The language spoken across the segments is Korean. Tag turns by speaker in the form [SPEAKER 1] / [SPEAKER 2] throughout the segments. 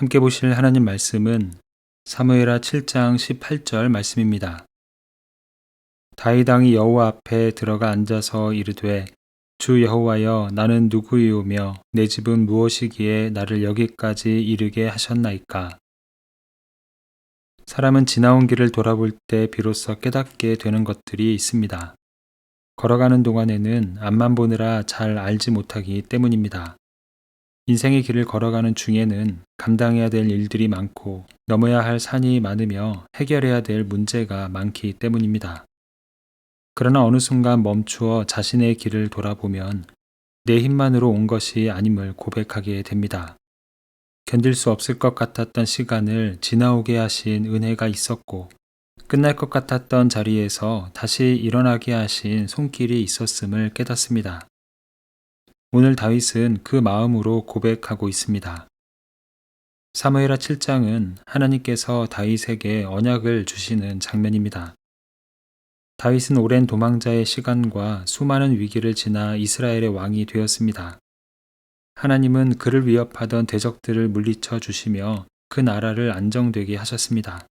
[SPEAKER 1] 함께 보실 하나님 말씀은 사무엘하 7장 18절 말씀입니다. 다윗 왕이 여호와 앞에 들어가 앉아서 이르되 주 여호와여 나는 누구이오며 내 집은 무엇이기에 나를 여기까지 이르게 하셨나이까. 사람은 지나온 길을 돌아볼 때 비로소 깨닫게 되는 것들이 있습니다. 걸어가는 동안에는 앞만 보느라 잘 알지 못하기 때문입니다. 인생의 길을 걸어가는 중에는 감당해야 될 일들이 많고 넘어야 할 산이 많으며 해결해야 될 문제가 많기 때문입니다. 그러나 어느 순간 멈추어 자신의 길을 돌아보면 내 힘만으로 온 것이 아님을 고백하게 됩니다. 견딜 수 없을 것 같았던 시간을 지나오게 하신 은혜가 있었고 끝날 것 같았던 자리에서 다시 일어나게 하신 손길이 있었음을 깨닫습니다. 오늘 다윗은 그 마음으로 고백하고 있습니다. 사무엘하 7장은 하나님께서 다윗에게 언약을 주시는 장면입니다. 다윗은 오랜 도망자의 시간과 수많은 위기를 지나 이스라엘의 왕이 되었습니다. 하나님은 그를 위협하던 대적들을 물리쳐 주시며 그 나라를 안정되게 하셨습니다.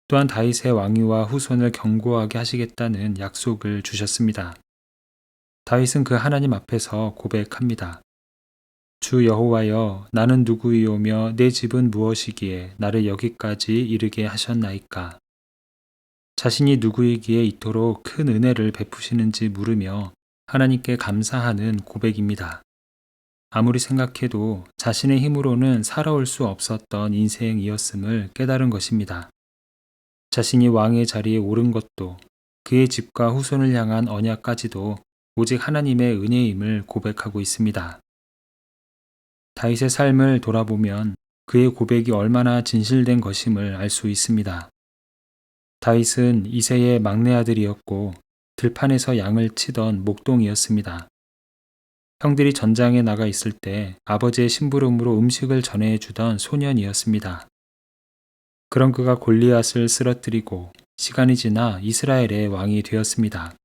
[SPEAKER 1] 또한 다윗의 왕위와 후손을 견고하게 하시겠다는 약속을 주셨습니다. 다윗은 그 하나님 앞에서 고백합니다. 주 여호와여 나는 누구이오며 내 집은 무엇이기에 나를 여기까지 이르게 하셨나이까. 자신이 누구이기에 이토록 큰 은혜를 베푸시는지 물으며 하나님께 감사하는 고백입니다. 아무리 생각해도 자신의 힘으로는 살아올 수 없었던 인생이었음을 깨달은 것입니다. 자신이 왕의 자리에 오른 것도 그의 집과 후손을 향한 언약까지도 오직 하나님의 은혜임을 고백하고 있습니다. 다윗의 삶을 돌아보면 그의 고백이 얼마나 진실된 것임을 알 수 있습니다. 다윗은 이새의 막내 아들이었고 들판에서 양을 치던 목동이었습니다. 형들이 전장에 나가 있을 때 아버지의 심부름으로 음식을 전해주던 소년이었습니다. 그런 그가 골리앗을 쓰러뜨리고 시간이 지나 이스라엘의 왕이 되었습니다.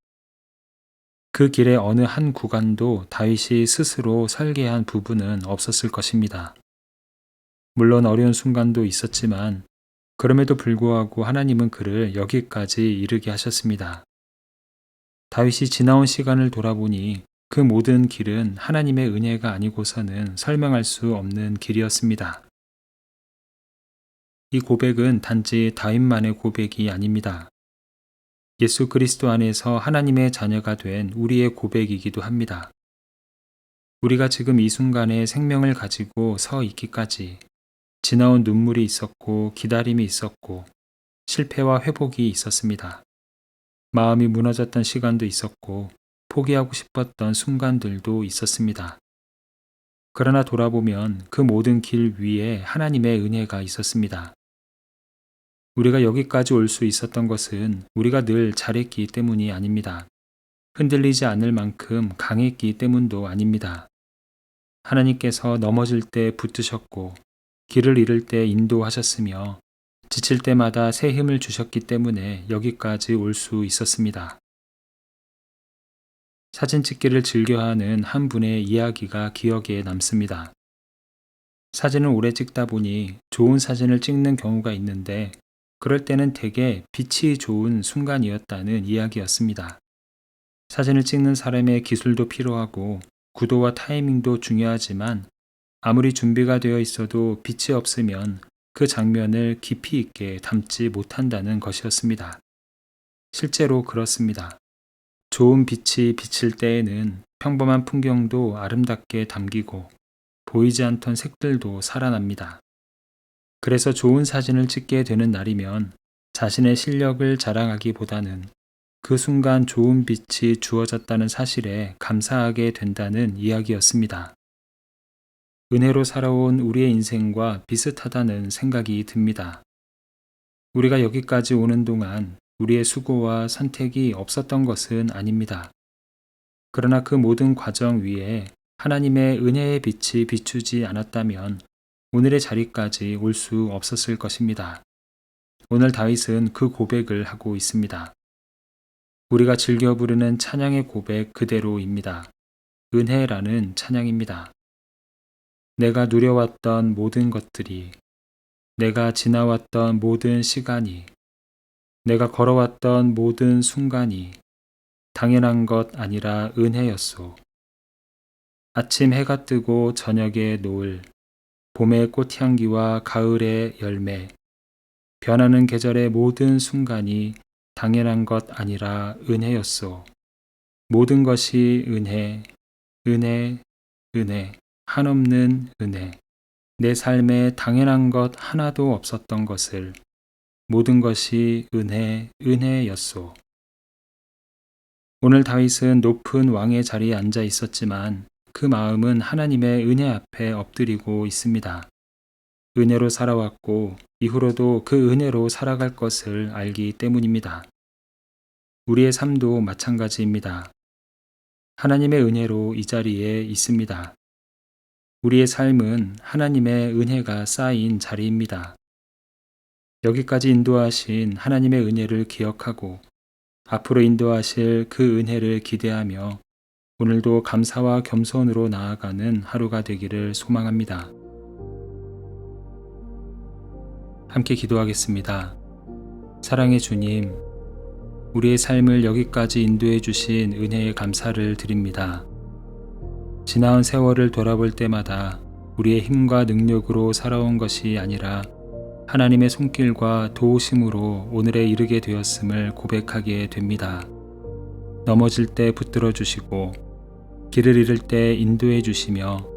[SPEAKER 1] 그 길의 어느 한 구간도 다윗이 스스로 설계한 부분은 없었을 것입니다. 물론 어려운 순간도 있었지만 그럼에도 불구하고 하나님은 그를 여기까지 이르게 하셨습니다. 다윗이 지나온 시간을 돌아보니 그 모든 길은 하나님의 은혜가 아니고서는 설명할 수 없는 길이었습니다. 이 고백은 단지 다윗만의 고백이 아닙니다. 예수 그리스도 안에서 하나님의 자녀가 된 우리의 고백이기도 합니다. 우리가 지금 이 순간에 생명을 가지고 서 있기까지 지나온 눈물이 있었고 기다림이 있었고 실패와 회복이 있었습니다. 마음이 무너졌던 시간도 있었고 포기하고 싶었던 순간들도 있었습니다. 그러나 돌아보면 그 모든 길 위에 하나님의 은혜가 있었습니다. 우리가 여기까지 올 수 있었던 것은 우리가 늘 잘했기 때문이 아닙니다. 흔들리지 않을 만큼 강했기 때문도 아닙니다. 하나님께서 넘어질 때 붙드셨고 길을 잃을 때 인도하셨으며 지칠 때마다 새 힘을 주셨기 때문에 여기까지 올 수 있었습니다. 사진 찍기를 즐겨하는 한 분의 이야기가 기억에 남습니다. 사진을 오래 찍다 보니 좋은 사진을 찍는 경우가 있는데 그럴 때는 대개 빛이 좋은 순간이었다는 이야기였습니다. 사진을 찍는 사람의 기술도 필요하고 구도와 타이밍도 중요하지만 아무리 준비가 되어 있어도 빛이 없으면 그 장면을 깊이 있게 담지 못한다는 것이었습니다. 실제로 그렇습니다. 좋은 빛이 비칠 때에는 평범한 풍경도 아름답게 담기고 보이지 않던 색들도 살아납니다. 그래서 좋은 사진을 찍게 되는 날이면 자신의 실력을 자랑하기보다는 그 순간 좋은 빛이 주어졌다는 사실에 감사하게 된다는 이야기였습니다. 은혜로 살아온 우리의 인생과 비슷하다는 생각이 듭니다. 우리가 여기까지 오는 동안 우리의 수고와 선택이 없었던 것은 아닙니다. 그러나 그 모든 과정 위에 하나님의 은혜의 빛이 비추지 않았다면 오늘의 자리까지 올 수 없었을 것입니다. 오늘 다윗은 그 고백을 하고 있습니다. 우리가 즐겨 부르는 찬양의 고백 그대로입니다. 은혜라는 찬양입니다. 내가 누려왔던 모든 것들이, 내가 지나왔던 모든 시간이, 내가 걸어왔던 모든 순간이 당연한 것 아니라 은혜였소. 아침 해가 뜨고 저녁에 노을, 봄의 꽃향기와 가을의 열매, 변하는 계절의 모든 순간이 당연한 것 아니라 은혜였소. 모든 것이 은혜, 은혜, 은혜, 한없는 은혜. 내 삶에 당연한 것 하나도 없었던 것을 모든 것이 은혜, 은혜였소. 오늘 다윗은 높은 왕의 자리에 앉아 있었지만 그 마음은 하나님의 은혜 앞에 엎드리고 있습니다. 은혜로 살아왔고 이후로도 그 은혜로 살아갈 것을 알기 때문입니다. 우리의 삶도 마찬가지입니다. 하나님의 은혜로 이 자리에 있습니다. 우리의 삶은 하나님의 은혜가 쌓인 자리입니다. 여기까지 인도하신 하나님의 은혜를 기억하고 앞으로 인도하실 그 은혜를 기대하며 오늘도 감사와 겸손으로 나아가는 하루가 되기를 소망합니다. 함께 기도하겠습니다. 사랑의 주님, 우리의 삶을 여기까지 인도해 주신 은혜에 감사를 드립니다. 지나온 세월을 돌아볼 때마다 우리의 힘과 능력으로 살아온 것이 아니라 하나님의 손길과 도우심으로 오늘에 이르게 되었음을 고백하게 됩니다. 넘어질 때 붙들어 주시고 길을 잃을 때 인도해 주시며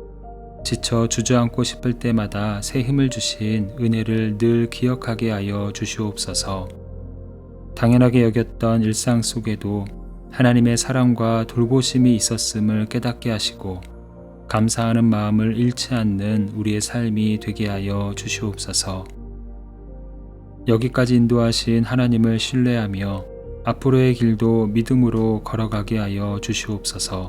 [SPEAKER 1] 지쳐 주저앉고 싶을 때마다 새 힘을 주신 은혜를 늘 기억하게 하여 주시옵소서. 당연하게 여겼던 일상 속에도 하나님의 사랑과 돌보심이 있었음을 깨닫게 하시고 감사하는 마음을 잃지 않는 우리의 삶이 되게 하여 주시옵소서. 여기까지 인도하신 하나님을 신뢰하며 앞으로의 길도 믿음으로 걸어가게 하여 주시옵소서.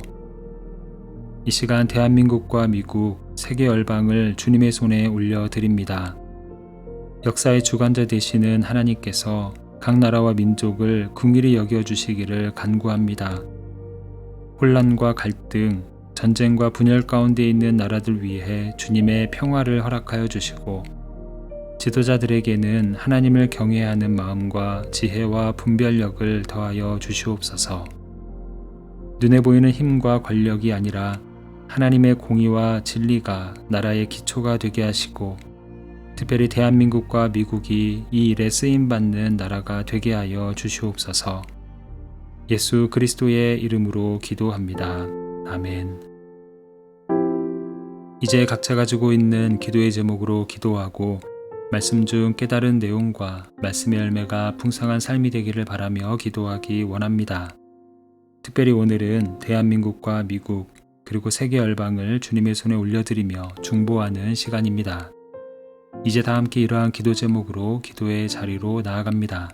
[SPEAKER 1] 이 시간 대한민국과 미국, 세계 열방을 주님의 손에 올려드립니다. 역사의 주관자 되시는 하나님께서 각 나라와 민족을 긍휼히 여겨주시기를 간구합니다. 혼란과 갈등, 전쟁과 분열 가운데 있는 나라들 위해 주님의 평화를 허락하여 주시고 지도자들에게는 하나님을 경외하는 마음과 지혜와 분별력을 더하여 주시옵소서. 눈에 보이는 힘과 권력이 아니라 하나님의 공의와 진리가 나라의 기초가 되게 하시고 특별히 대한민국과 미국이 이 일에 쓰임받는 나라가 되게 하여 주시옵소서. 예수 그리스도의 이름으로 기도합니다. 아멘. 이제 각자 가지고 있는 기도의 제목으로 기도하고 말씀 중 깨달은 내용과 말씀의 열매가 풍성한 삶이 되기를 바라며 기도하기 원합니다. 특별히 오늘은 대한민국과 미국 그리고 세계 열방을 주님의 손에 올려드리며 중보하는 시간입니다. 이제 다 함께 이러한 기도 제목으로 기도의 자리로 나아갑니다.